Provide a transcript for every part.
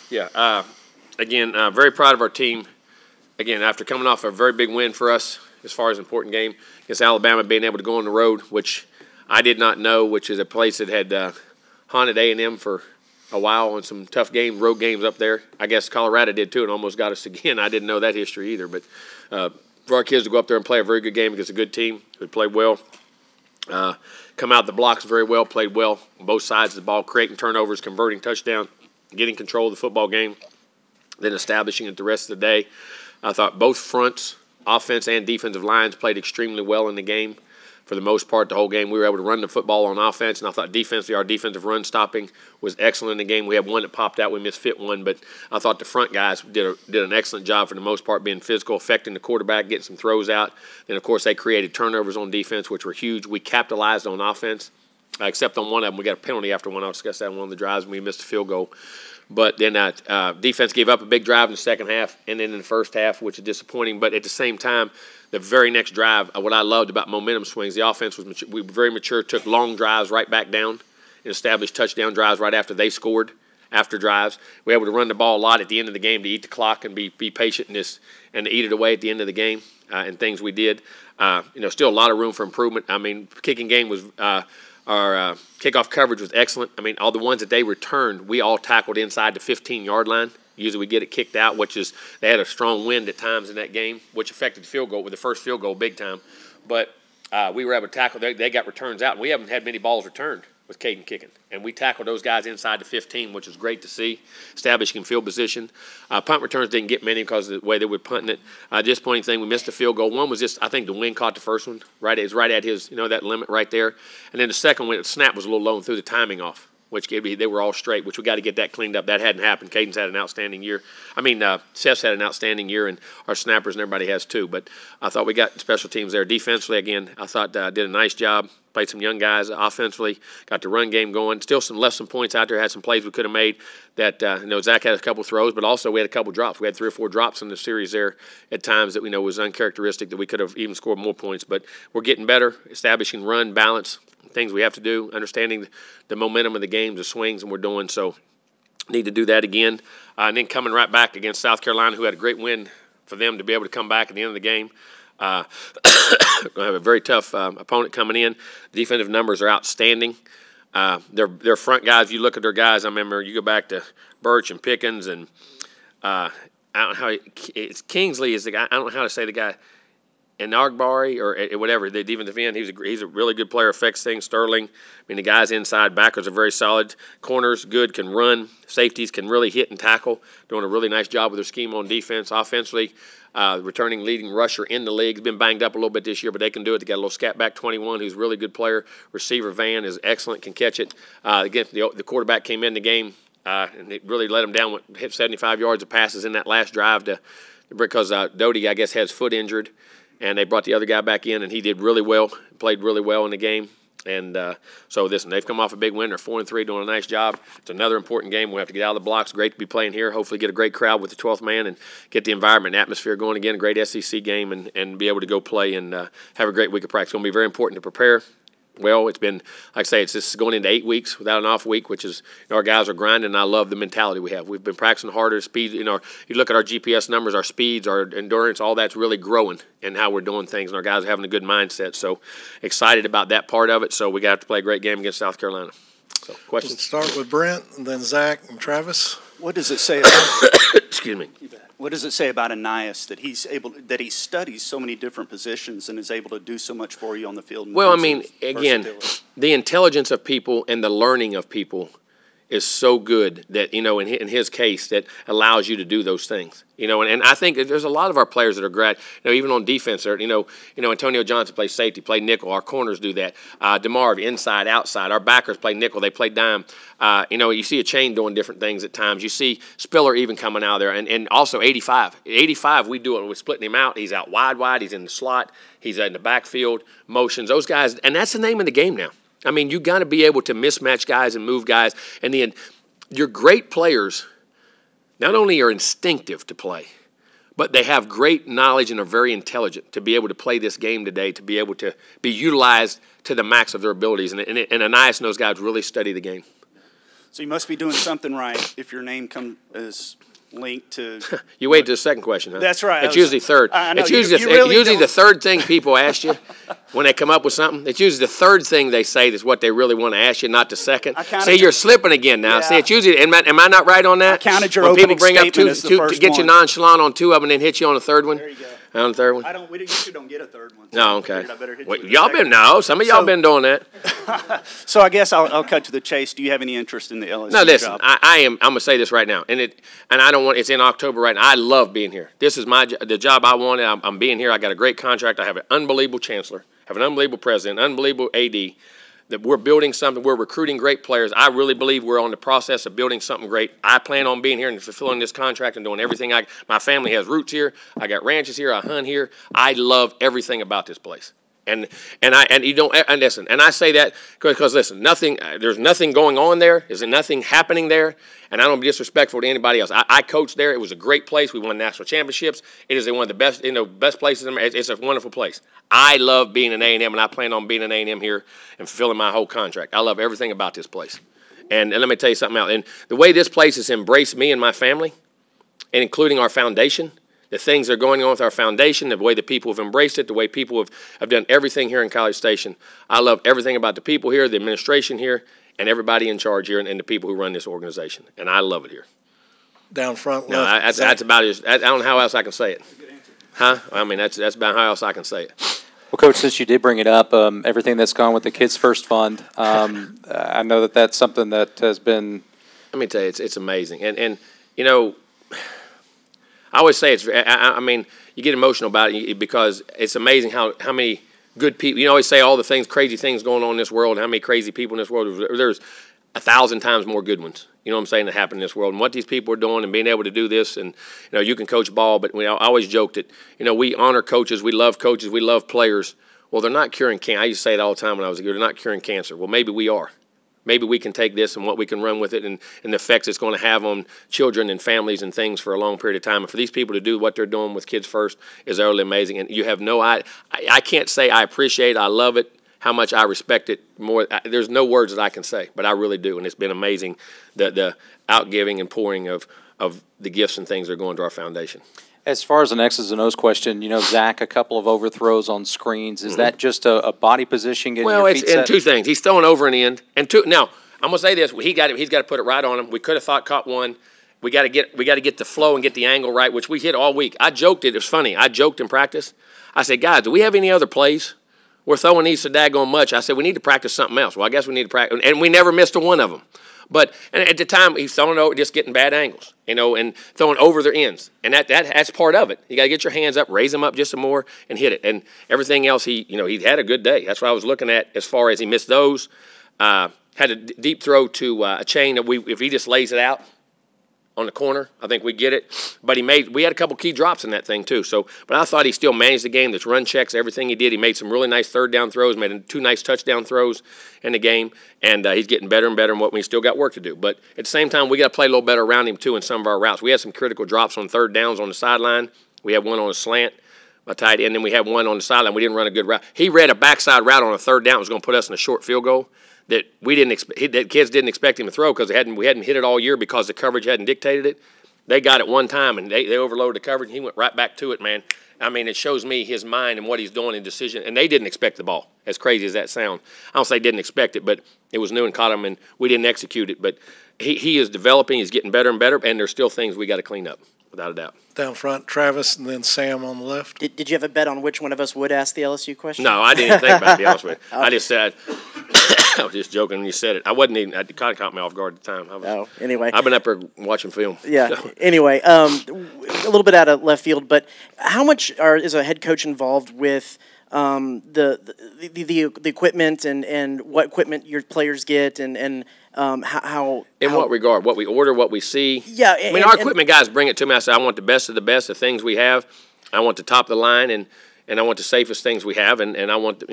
Yeah. Again, very proud of our team. Again, after coming off a very big win for us as far as an important game against Alabama, being able to go on the road, which I did not know, which is a place that had haunted A&M for a while on some tough road games up there. I guess Colorado did too and almost got us again. I didn't know that history either. But for our kids to go up there and play a very good game against a good team who played well, come out the blocks very well, played well on both sides of the ball, creating turnovers, converting touchdown, getting control of the football game, then establishing it the rest of the day. I thought both fronts, offense and defensive lines, played extremely well in the game. For the most part, the whole game, we were able to run the football on offense, and I thought defensively, our defensive run stopping was excellent in the game. We had one that popped out. We misfit one, but I thought the front guys did an excellent job for the most part, being physical, affecting the quarterback, getting some throws out. And, of course, they created turnovers on defense, which were huge. We capitalized on offense, except on one of them. We got a penalty after one. I'll discuss that on one of the drives, and we missed a field goal. But then defense gave up a big drive in the second half and then in the first half, which is disappointing. But at the same time, the very next drive, what I loved about momentum swings, the offense was we were very mature, took long drives right back down and established touchdown drives right after they scored, after drives. We were able to run the ball a lot at the end of the game to eat the clock and be patient and to eat it away at the end of the game and things we did. Still a lot of room for improvement. I mean, kicking game was our kickoff coverage was excellent. I mean, all the ones that they returned, we all tackled inside the 15-yard line. Usually we get it kicked out, which is they had a strong wind at times in that game, which affected the field goal with the first field goal big time. But we were able to tackle. They got returns out. We haven't had many balls returned with Caden kicking. And we tackled those guys inside the 15, which was great to see, establishing field position. Punt returns didn't get many because of the way they were punting it. Disappointing thing, we missed a field goal. One was just, I think the wind caught the first one. Right, it was right at his, that limit right there. And then the second one, the snap was a little low and threw the timing off, which they were all straight, which we got to get that cleaned up. That hadn't happened. Caden's had an outstanding year. Seth's had an outstanding year, and our snappers and everybody has too. But I thought we got special teams there. Defensively, again, I thought did a nice job. Played some young guys offensively. Got the run game going. Still left some points out there. Had some plays we could have made. That Zach had a couple throws, but also we had a couple drops. We had 3 or 4 drops in the series there at times that we know was uncharacteristic. That we could have even scored more points. But we're getting better, establishing run balance. Things we have to do, understanding the momentum of the games, the swings, and we're doing so. Need to do that again. And then coming right back against South Carolina, who had a great win for them to be able to come back at the end of the game. Going to have a very tough opponent coming in. The defensive numbers are outstanding. Their front guys, you look at their guys, I remember you go back to Birch and Pickens and I don't know how it's Kingsley is the guy. I don't know how to say the guy. And Agbari or whatever, the defensive end, he's a really good player, affects things. Sterling, I mean, the guys inside, backers are very solid. Corners, good, can run. Safeties can really hit and tackle. Doing a really nice job with their scheme on defense. Offensively, returning leading rusher in the league. He's been banged up a little bit this year, but they can do it. They got a little scat back 21 who's a really good player. Receiver Van is excellent, can catch it. Again, the quarterback came in the game, and it really let him down, hit 75 yards of passes in that last drive because Doty, I guess, has foot injured. And they brought the other guy back in, and he did really well, played really well in the game. And so they've come off a big win. They're 4-3, doing a nice job. It's another important game. We have to get out of the blocks. Great to be playing here. Hopefully get a great crowd with the 12th man and get the environment and atmosphere going again. A great SEC game and be able to go play and have a great week of practice. It's going to be very important to prepare. Well, it's been, like I say, it's just going into 8 weeks without an off week, which is our guys are grinding, and I love the mentality we have. We've been practicing harder, speed. You look at our GPS numbers, our speeds, our endurance, all that's really growing and how we're doing things, and our guys are having a good mindset. So excited about that part of it. So we got to play a great game against South Carolina. So questions? Let's start with Brent, and then Zach and Travis. What does it say about Excuse me. What does it say about Anias that he studies so many different positions and is able to do so much for you on the field? Well, I mean, again, the intelligence of people and the learning of people is so good that, in his case, that allows you to do those things. And I think there's a lot of our players that are even on defense. Antonio Johnson plays safety, play nickel. Our corners do that. DeMarv, inside, outside. Our backers play nickel. They play dime. You see a chain doing different things at times. You see Spiller even coming out there. And also 85. 85, we do it. We're splitting him out. He's out wide. He's in the slot. He's in the backfield, motions. Those guys, and that's the name of the game now. I mean, you got to be able to mismatch guys and move guys. And your great players not only are instinctive to play, but they have great knowledge and are very intelligent to be able to play this game today, to be able to be utilized to the max of their abilities. And Anias and those guys really study the game. So you must be doing something right if your name is linked to. You wait to the second question, huh? That's right. It's usually third. I know, It's usually, the third thing people ask you when they come up with something. It's usually the third thing they say is what they really want to ask you, not the second. See, you're slipping again now. Yeah. See, it's usually. Am I not right on that? I counted your when opening people bring up statement as the two first to get one. you nonchalant on two of them and then hit you on the third one. There you go. On the third one. We usually don't get a third one. So No, okay. I better hit you Well, with the y'all second. been some of y'all been doing that. So I guess I'll cut to the chase. Do you have any interest in the LSU No, listen. job? I am. I'm gonna say this right now, and I don't want. It's in October right now. I love being here. This is the job I wanted. I'm being here. I got a great contract. I have an unbelievable chancellor. Have an unbelievable president. Unbelievable AD. That we're building something. We're recruiting great players. I really believe we're on the process of building something great. I plan on being here and fulfilling this contract and doing everything. My family has roots here. I got ranches here. I hunt here. I love everything about this place. And you don't and listen. And I say that because listen, there's nothing going on there. There's nothing happening there. And I don't be disrespectful to anybody else. I coached there. It was a great place. We won national championships. It is one of the best, best places. It's a wonderful place. I love being an A&M, and I plan on being an A&M here and fulfilling my whole contract. I love everything about this place. And let me tell you something else. And the way this place has embraced me and my family, and including our foundation, the things that are going on with our foundation, the way the people have embraced it, the way people have done everything here in College Station. I love everything about the people here, the administration here, and everybody in charge here, and the people who run this organization. And I love it here. Down front No, left. that's about it. I don't know how else I can say it. Huh? I mean, that's about how else I can say it. Well, Coach, since you did bring it up, everything that's gone with the Kids First Fund, I know that's something that has been. Let me tell you, it's amazing, and I always say I mean, you get emotional about it because it's amazing how many good people. You always say all the crazy things going on in this world. How many crazy people in this world? There's 1,000 times more good ones. You know what I'm saying, that happen in this world. And what these people are doing and being able to do this, and you can coach ball, but I always joked that we honor coaches, we love players. Well, they're not curing cancer. I used to say it all the time when I was a kid. They're not curing cancer. Well, maybe we are. Maybe we can take this and what we can run with it and the effects it's going to have on children and families and things for a long period of time. And for these people to do what they're doing with Kids First is utterly amazing. And you have no idea. I can't say I appreciate it, I love it, how much I respect it more. There's no words that I can say, but I really do. And it's been amazing, the outgiving and pouring of the gifts and things that are going to our foundation. As far as an X's and O's question, Zach, a couple of overthrows on screens. Is that just a body position getting your feet set? Well, it's two things. He's throwing over in the end. And two. Now, I'm gonna say this: he's got to put it right on him. We could have caught one. We got to get the flow and get the angle right, which we hit all week. I joked it. It was funny. I joked in practice. I said, guys, do we have any other plays? We're throwing these so daggone much. I said, we need to practice something else. Well, I guess we need to practice, and we never missed a one of them. But at the time, he's throwing over, just getting bad angles, and throwing over their ends. And that's part of it. You got to get your hands up, raise them up just some more, and hit it. And everything else, he had a good day. That's what I was looking at as far as he missed those. Had a deep throw to a chain that if he just lays it out on the corner, I think we get it. But we had a couple key drops in that thing too. But I thought he still managed the game. There's run checks, everything he did. He made some really nice third down throws, made 2 nice touchdown throws in the game, and he's getting better and better. And we still got work to do. But at the same time, we got to play a little better around him too in some of our routes. We had some critical drops on third downs on the sideline. We had one on a slant, a tight end, and then we had one on the sideline. We didn't run a good route. He read a backside route on a third down. It was going to put us in a short field goal that that kids didn't expect him to throw because we hadn't hit it all year because the coverage hadn't dictated it. They got it one time, and they overloaded the coverage, and he went right back to it, man. I mean, it shows me his mind and what he's doing in decision. And they didn't expect the ball, as crazy as that sounds. I don't say didn't expect it, but it was new and caught him, and we didn't execute it. But he is developing. He's getting better and better, and there's still things we got to clean up, without a doubt. Down front, Travis, and then Sam on the left. Did you have a bet on which one of us would ask the LSU question? No, I didn't think about it, to be honest with you. I just said, I was just joking when you said it. I wasn't even, it kind of caught me off guard at the time. Anyway. I've been up there watching film. Yeah, anyway, a little bit out of left field, but how much is a head coach involved with the equipment and what equipment your players get and how in what regard? What we order, what we see? Yeah. I mean, our equipment guys bring it to me. I say, I want the best of the best of things we have. I want the top of the line, and I want the safest things we have, and I want,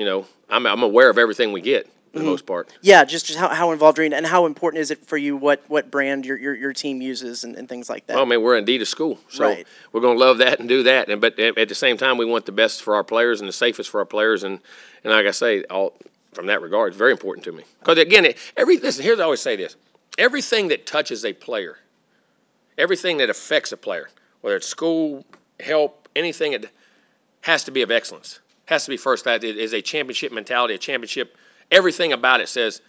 I'm aware of everything we get for the most part. Yeah, just how involved are you, and how important is it for you what brand your team uses and things like that? Well, I mean, we're Adidas school, so we're going to love that and do that. But at the same time, we want the best for our players and the safest for our players. And like I say, from that regard, it's very important to me. Because, again, listen, here's I always say this. everything that touches a player, everything that affects a player, whether it's school, help, anything, it has to be of excellence. Has to be first class. It is a championship mentality, a championship. Everything about it says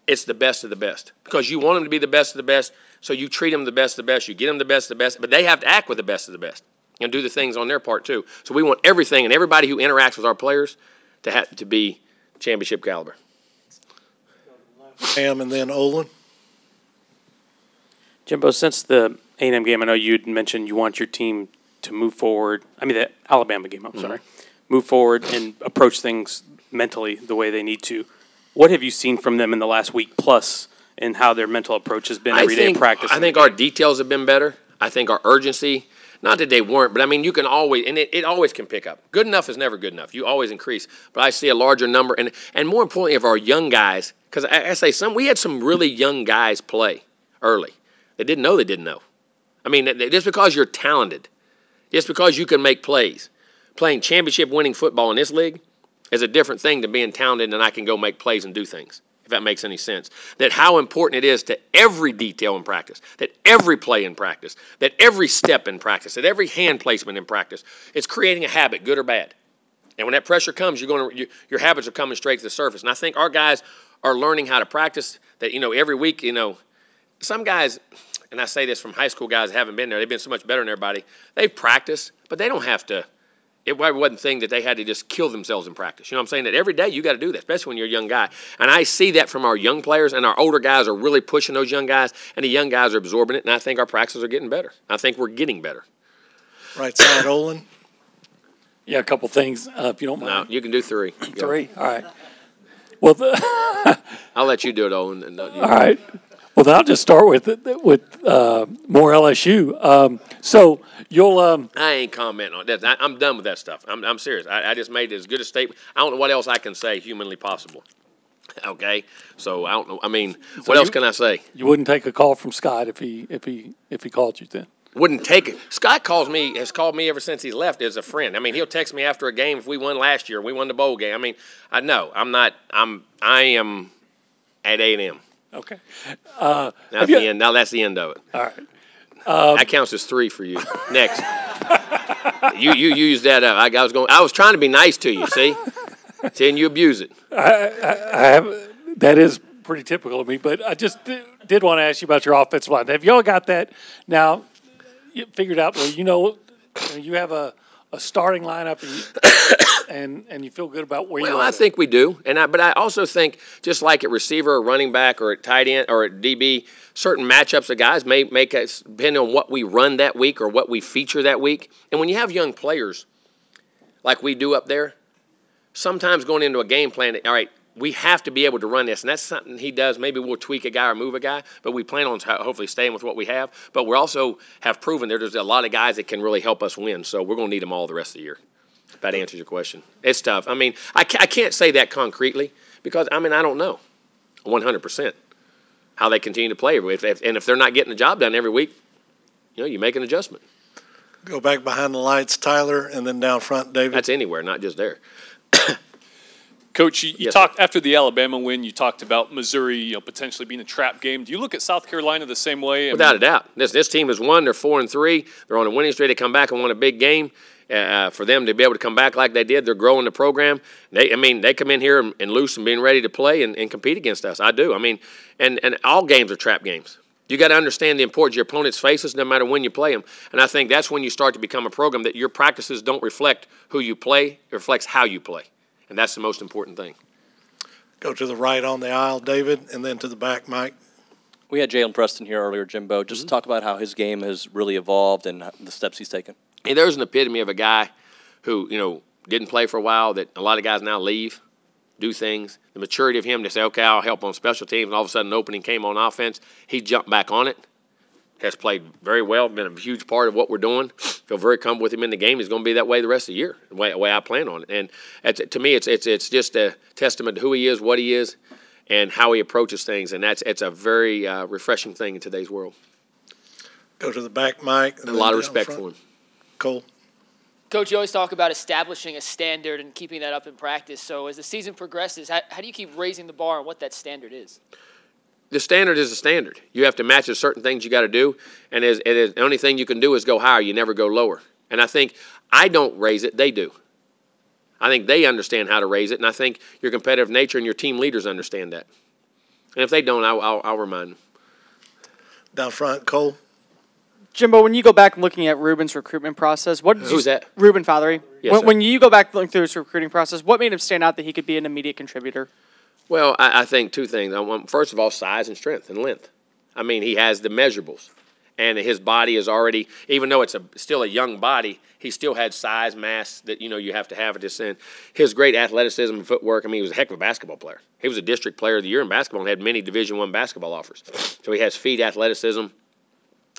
it's the best of the best because you want them to be the best of the best, so you treat them the best of the best. You get them the best of the best, but they have to act with the best of the best and do the things on their part too. So we want everything and everybody who interacts with our players to have to be championship caliber. Sam and then Olin. Jimbo, since the A&M game, I know you'd mentioned you want your team to move forward. I mean, the Alabama game, I'm sorry. Move forward and approach things mentally the way they need to. What have you seen from them in the last week plus and how their mental approach has been every day in practice? I think our details have been better. I think our urgency, not that they weren't, but I mean, you can always, and it always can pick up. Good enough is never good enough. You always increase. But I see a larger number, and more importantly, of our young guys, because I say we had some really young guys play early. They didn't know they didn't know. I mean, just because you're talented, just because you can make plays, playing championship winning football in this league is a different thing than being talented and I can go make plays and do things, if that makes any sense. That how important it is to every detail in practice, that every play in practice, that every step in practice, that every hand placement in practice, it's creating a habit, good or bad. And when that pressure comes, your habits are coming straight to the surface. And I think our guys are learning how to practice that, every week, some guys, and I say this from high school guys that haven't been there, they've been so much better than everybody. They've practiced, but they don't have to. It wasn't a thing that they had to just kill themselves in practice. You know what I'm saying? That every day you got to do that, especially when you're a young guy. And I see that from our young players, and our older guys are really pushing those young guys, and the young guys are absorbing it, and I think our practices are getting better. I think we're getting better. Right side, Olin. Yeah, a couple things, if you don't mind. No, you can do three. Three? All right. Well, I'll let you do it, Owen. All right. Well, then I'll just start with more LSU. So you'll. I ain't commenting on that. I'm done with that stuff. I'm serious. I just made as good a statement. I don't know what else I can say humanly possible. Okay, so I don't know. I mean, what else can I say? You wouldn't take a call from Scott if he called you then. Wouldn't take it. Scott has called me ever since he left as a friend. I mean, he'll text me after a game if we won last year, we won the bowl game. I mean, I am at A&M. Okay. Now that's the end of it. All right. That counts as three for you. Next. you used that up. I was trying to be nice to you, see? See, and you abuse it. I have. That is pretty typical of me, but I just did want to ask you about your offensive line. Have y'all got that now figured out where you have a starting lineup and you feel good about where you are? Well, I think we do. But I also think just like at receiver or running back or at tight end or at DB, certain matchups of guys may make us, depending on what we run that week or what we feature that week. And when you have young players like we do up there, sometimes going into a game plan, all right, we have to be able to run this, and that's something he does. Maybe we'll tweak a guy or move a guy, but we plan on hopefully staying with what we have. But we also have proven there's a lot of guys that can really help us win, so we're going to need them all the rest of the year. If that answers your question. It's tough. I mean, I can't say that concretely because, I don't know 100% how they continue to play. And if they're not getting the job done every week, you make an adjustment. Go back behind the lights, Tyler, and then down front, David. That's anywhere, not just there. Coach, you talked after the Alabama win. You talked about Missouri, potentially being a trap game. Do you look at South Carolina the same way? Without a doubt, this team has won. They're 4-3. They're on a winning streak. They come back and won a big game. For them to be able to come back like they did, they're growing the program. They come in here and loose and being ready to play and compete against us. I do. And all games are trap games. You got to understand the importance of your opponent's faces no matter when you play them. And I think that's when you start to become a program that your practices don't reflect who you play. It reflects how you play. And that's the most important thing. Go to the right on the aisle, David, and then to the back, Mike. We had Jalen Preston here earlier, Jimbo, just to talk about how his game has really evolved and the steps he's taken. Hey, there's an epitome of a guy who, didn't play for a while that a lot of guys now leave, do things. The maturity of him to say, okay, I'll help on special teams, and all of a sudden an opening came on offense. He jumped back on it. Has played very well, been a huge part of what we're doing. Feel very comfortable with him in the game. He's going to be that way the rest of the year, the way I plan on it. And to me, it's just a testament to who he is, what he is, and how he approaches things. And it's a very refreshing thing in today's world. Go to the back, Mike. A lot of respect for him. Cole. Coach, you always talk about establishing a standard and keeping that up in practice. So as the season progresses, how do you keep raising the bar on what that standard is? the standard is the standard. You have to match certain things you got to do, and the only thing you can do is go higher. You never go lower. And I think I don't raise it; they do. I think they understand how to raise it, and I think your competitive nature and your team leaders understand that. And if they don't, I'll remind them. Down front, Cole. Jimbo, when you go back looking at Ruben's recruitment process, Who's that? Ruben Fothery. Yes, when you go back looking through his recruiting process, what made him stand out that he could be an immediate contributor? Well, I think two things. First of all, size and strength and length. I mean, he has the measurables. And his body is already, even though it's still a young body, he still had size, mass that, you have to have at this end. His great athleticism and footwork, I mean, he was a heck of a basketball player. He was a district player of the year in basketball and had many Division I basketball offers. So he has feet, athleticism.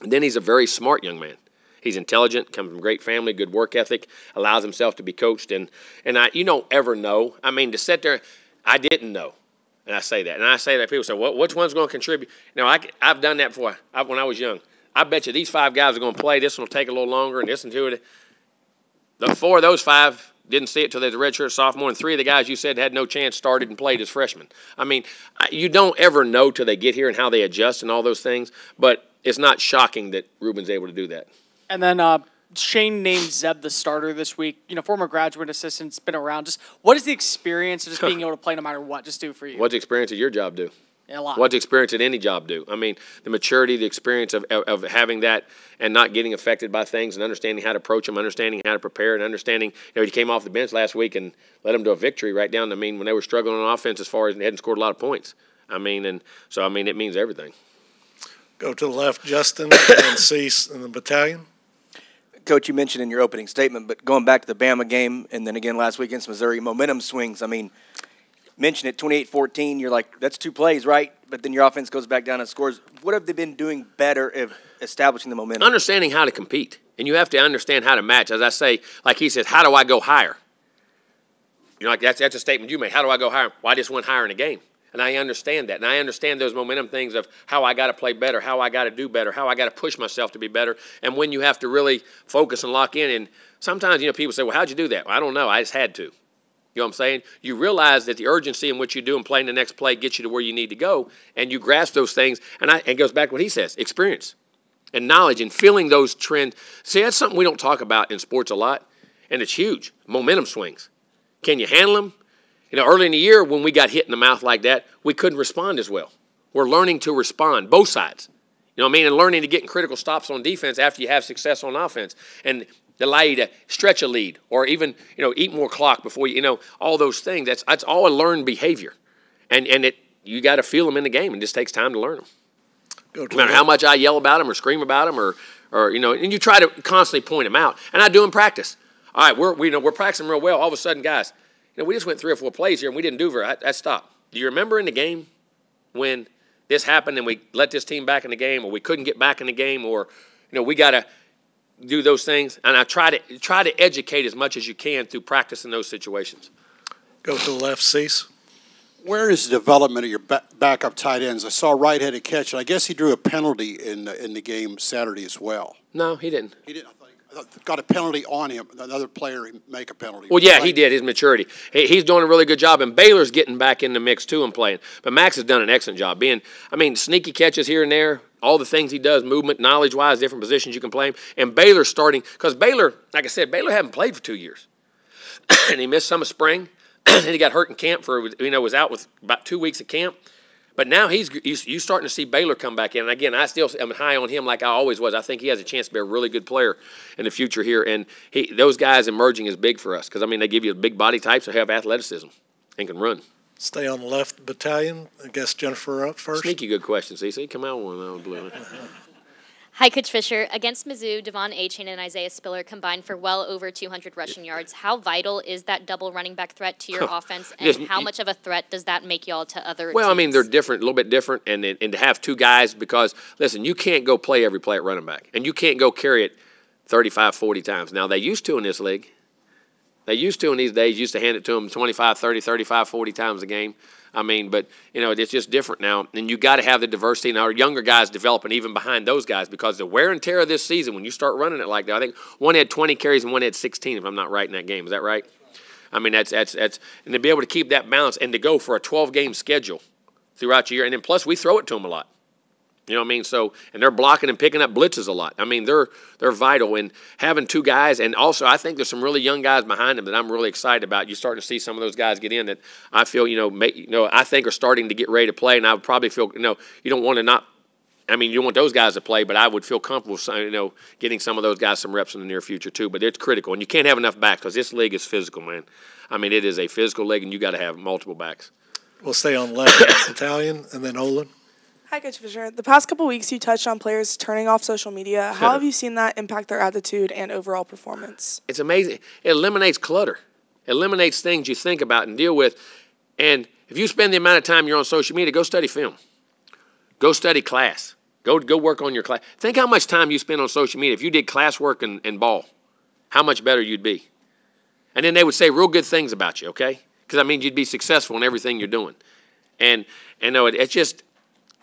And then he's a very smart young man. He's intelligent, comes from a great family, good work ethic, allows himself to be coached. And you don't ever know. I mean, to sit there, I didn't know. And I say that. And I say that people say, well, which one's going to contribute? I've done that before when I was young. I bet you these 5 guys are going to play. This one will take a little longer and this and 2 of it. The 4 of those 5 didn't see it till they was a redshirt sophomore, and 3 of the guys you said had no chance started and played as freshmen. I mean, you don't ever know till they get here and how they adjust and all those things, but it's not shocking that Ruben's able to do that. And then Shane named Zeb the starter this week. Former graduate assistant's been around. Just what is the experience of just being able to play no matter what just do for you? What's the experience of your job do? A lot. What's the experience at any job do? I mean, the maturity, the experience of having that and not getting affected by things and understanding how to approach them, understanding how to prepare, and understanding, he came off the bench last week and led them to a victory right down. I mean, when they were struggling on offense as far as they hadn't scored a lot of points. I mean, and so, I mean, it means everything. Go to the left, Justin, and Cease in the battalion. Coach, you mentioned in your opening statement, but going back to the Bama game and then again last week against Missouri, momentum swings. I mean, mention it, 28-14, you're like, that's 2 plays, right? But then your offense goes back down and scores. What have they been doing better of establishing the momentum? Understanding how to compete. And you have to understand how to match. As I say, like he says, how do I go higher? Like that's a statement you made. How do I go higher? Well, I just went higher in a game. And I understand that. And I understand those momentum things of how I got to play better, how I got to do better, how I got to push myself to be better, and when you have to really focus and lock in. And sometimes, people say, well, how'd you do that? Well, I don't know. I just had to. You know what I'm saying? You realize that the urgency in which you do and playing the next play gets you to where you need to go, and you grasp those things. And it goes back to what he says, experience and knowledge and feeling those trends. See, that's something we don't talk about in sports a lot, and it's huge. Momentum swings. Can you handle them? Early in the year when we got hit in the mouth like that, we couldn't respond as well. We're learning to respond, both sides. You know what I mean? And learning to get in critical stops on defense after you have success on offense. And allow you to stretch a lead or even, eat more clock before all those things. That's all a learned behavior. And you got to feel them in the game. It just takes time to learn them. No matter how much I yell about them or scream about them or and you try to constantly point them out. And I do in practice. All right, we're practicing real well. All of a sudden, guys, we just went 3 or 4 plays here and we didn't do that stop. Do you remember in the game when this happened and we let this team back in the game or we couldn't get back in the game or, we got to do those things? And I try to educate as much as you can through practice in those situations. Go to the left, Cease. Where is the development of your backup tight ends? I saw a right-handed catch, and I guess he drew a penalty in the game Saturday as well. No, he didn't. He didn't. I thought got a penalty on him. Another player make a penalty. Well, yeah, he did. His maturity. He's doing a really good job, and Baylor's getting back in the mix too and playing. But Max has done an excellent job. Sneaky catches here and there, all the things he does, movement, knowledge-wise, different positions you can play him. And Baylor's starting because Baylor, like I said, Baylor hadn't played for 2 years, and he missed some of spring. And he got hurt in camp was out with about 2 weeks of camp. But now you starting to see Baylor come back in. And again, I still am high on him like I always was. I think he has a chance to be a really good player in the future here. And those guys emerging is big for us because, they give you big body types that have athleticism and can run. Stay on the left battalion. I guess Jennifer up first. Sneaky good question, CC. Come out with one. Blue. Hi, Coach Fisher. Against Mizzou, Devon Achane and Isaiah Spiller combined for well over 200 rushing yards. How vital is that double running back threat to your offense, and how much of a threat does that make y'all to other teams? They're different, a little bit different, and to have 2 guys because, listen, you can't go play every play at running back, and you can't go carry it 35, 40 times. Now, they used to in this league. They used to in these days, used to hand it to them 25, 30, 35, 40 times a game. But, it's just different now. And you got to have the diversity. And our younger guys developing even behind those guys because the wear and tear of this season, when you start running it like that, I think one had 20 carries and one had 16, if I'm not right in that game. Is that right? That's and to be able to keep that balance and to go for a 12-game schedule throughout the year. And then plus we throw it to them a lot. You know what I mean? So, and they're blocking and picking up blitzes a lot. I mean, they're vital. And having two guys, and also I think there's some really young guys behind them that I'm really excited about. You're starting to see some of those guys get in that I feel, I think are starting to get ready to play. And I would probably feel, you don't want to not. I mean, you want those guys to play, but I would feel comfortable, getting some of those guys some reps in the near future too. But it's critical, and you can't have enough backs because this league is physical, man. I mean, it is a physical league, and you got to have multiple backs. We'll stay on left, Italian, and then Olin. Hi, Coach Fisher. The past couple weeks, you touched on players turning off social media. How have you seen that impact their attitude and overall performance? It's amazing. It eliminates clutter. It eliminates things you think about and deal with. And if you spend the amount of time you're on social media, go study film. Go study class. Go work on your class. Think how much time you spend on social media. If you did classwork and ball, how much better you'd be. And then they would say real good things about you, okay? Because that means you'd be successful in everything you're doing. And no, it's just,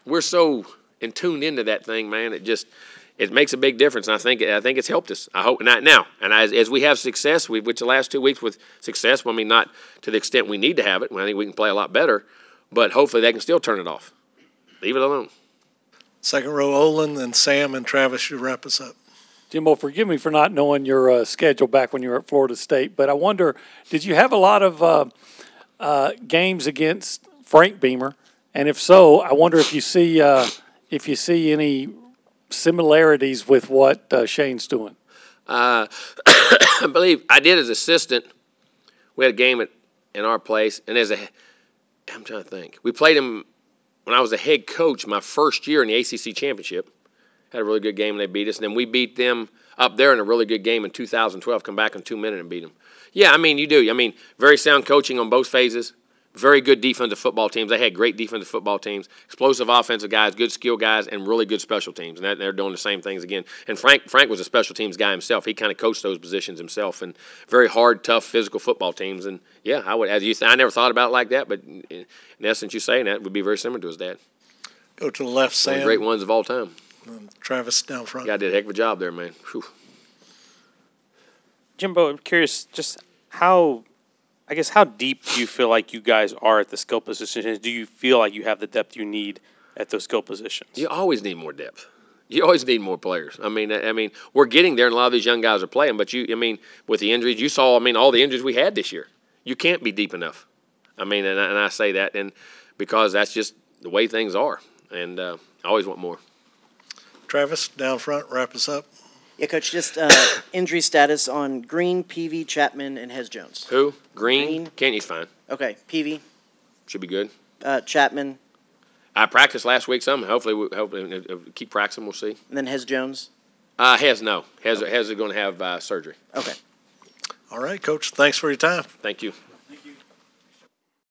we're so in tuned into that thing, man. It makes a big difference. And I think it's helped us. I hope now. And as we have success, which the last 2 weeks with success, well, I mean, not to the extent we need to have it. I think we can play a lot better, but hopefully they can still turn it off. Leave it alone. Second row, Olin, and Sam and Travis, you wrap us up. Jimbo, forgive me for not knowing your schedule back when you were at Florida State, but I wonder, did you have a lot of games against Frank Beamer? And if so, I wonder if you see any similarities with what Shane's doing. I believe I did as assistant. We had a game in our place, and I'm trying to think. We played him when I was a head coach my first year in the ACC championship. Had a really good game, and they beat us. And then we beat them up there in a really good game in 2012, come back in 2 minutes and beat them. Yeah, I mean, you do. I mean, very sound coaching on both phases. Very good defensive football teams. They had great defensive football teams, explosive offensive guys, good skill guys, and really good special teams. And they're doing the same things again. And Frank was a special teams guy himself. He kind of coached those positions himself. And very hard, tough, physical football teams. And yeah, I would, I never thought about it like that, but in essence, you saying that would be very similar to his dad. Go to the left, Sam. One of the great ones of all time. And Travis down front. Guy did a heck of a job there, man. Whew. Jimbo, I'm curious just how deep do you feel like you guys are at the skill positions? Do you feel like you have the depth you need at those skill positions? You always need more depth. You always need more players. I mean, we're getting there, and a lot of these young guys are playing. But with the injuries, you saw, all the injuries we had this year. You can't be deep enough. And I say that, and because that's just the way things are. And I always want more. Travis, down front, wrap us up. Yeah, Coach, just injury status on Green, Peavy, Chapman, and Hez Jones. Who? Green? Kenny's fine. Okay, Peavy. Should be good. Chapman. I practiced last week some. Hopefully keep practicing. We'll see. And then Hez Jones? Hez is going to have surgery. Okay. All right, Coach. Thanks for your time. Thank you.